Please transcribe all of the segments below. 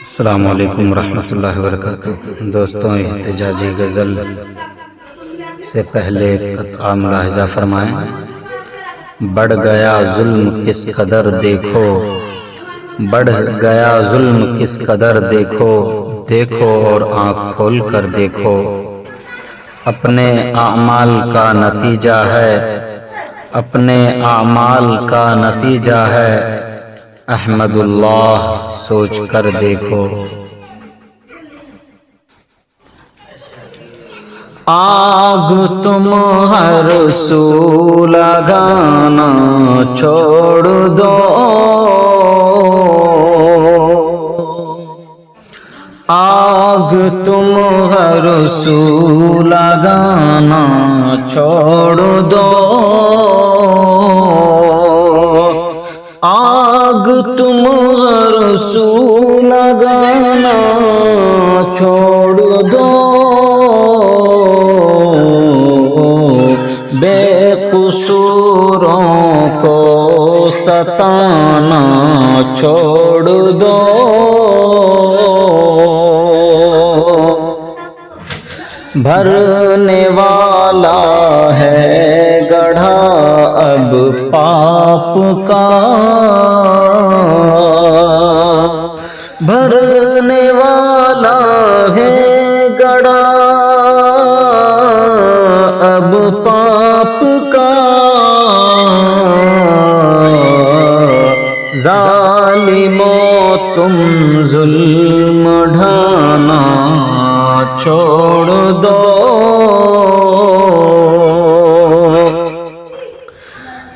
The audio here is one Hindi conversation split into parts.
अस्सलामु अलैकुम रहमतुल्लाहि व बरकातुहू। दोस्तों, एहतिजाजी गज़ल से पहले क़त्आ मुलाहिज़ा फरमाएं। बढ़ गया जुल्म किस कदर देखो, बढ़ गया जुल्म किस कदर देखो, देखो और आँख खोल कर देखो। अपने आमाल का नतीजा है, अपने आमाल का नतीजा है, अहमदुल्लाह सोच कर देखो। आग तुम हर सू लगाना छोड़ दो, आग तुम हर सू लगाना छोड़ दो, आग तुम हर सू लगाना छोड़ दो, बेकसूरों को सताना छोड़ दो। भरने वाला है गढ़ा अब पाप का, भरने वाला है गढ़ा अब पाप का। जालिमों तुम जुल्म ढाना छोड़ दो,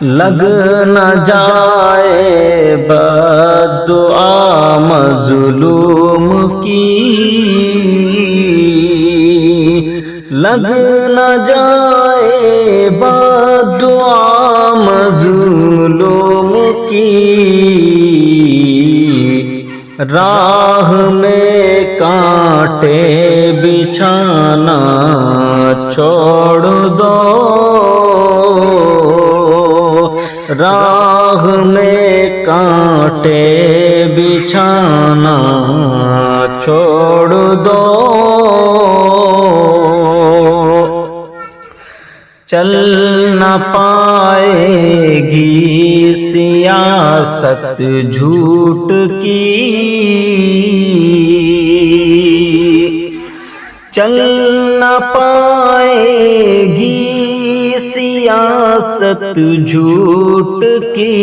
लग न जाए बद्दुआ मज़लूम की, लग न जाए बद्दुआ मज़लूम की। राह में कांटे बिछाना छोड़ दो, राह में कांटे बिछाना छोड़ दो। चल न पाएगी सियासत झूठ की, चल न पाएगी सियासत झूठ की।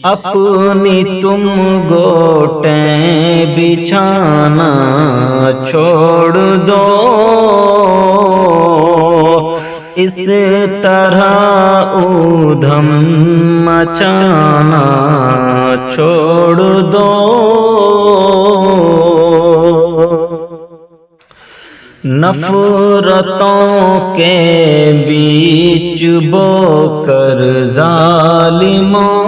अपनी तुम गोटें बिछाना छोड़ दो, इस तरह ऊधम मचाना छोड़ दो। नफरतों के बीच बोकर जालिमों,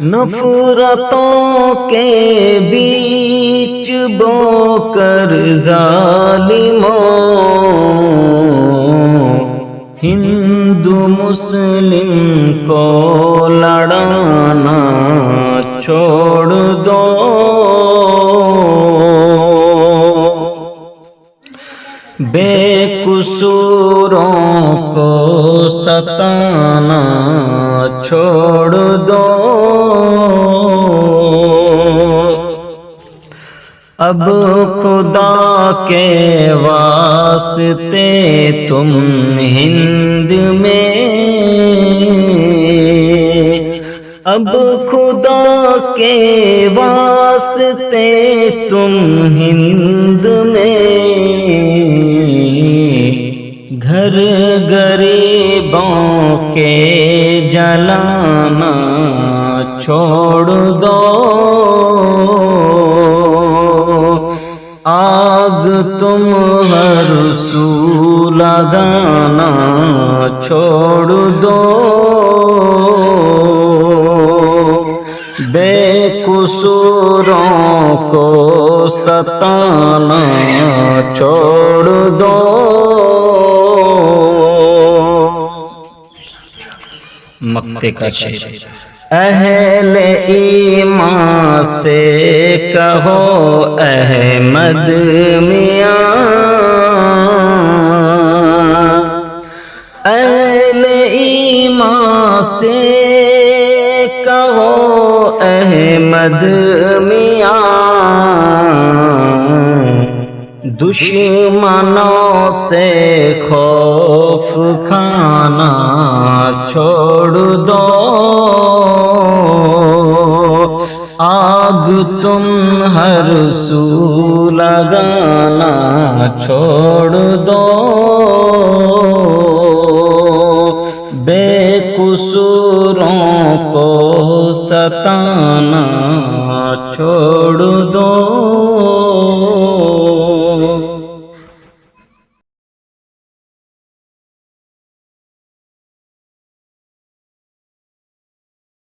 नफरतों के बीच बोकर जालिमों, हिंदू मुस्लिम को लड़ाना छोड़ दो, बेकसूरों को सताना छोड़ दो। अब खुदा के वास्ते तुम हिंद में, अब खुदा के वास्ते तुम हिंद में, घर गरीबों के जलाना छोड़ दो, आग तुम हर सू लगाना छोड़ दो, बेकसूरों को सताना छोड़ दो। मक्ते का शेर। अहले ईमान से कहो अहमद मियाँ, अहले ईमान से कहो अहमद मियाँ, दुश्मनों से खौफ खाना छोड़ दो, आग तुम हर सू लगाना छोड़ दो, बेकसूरों को सताना छोड़ दो।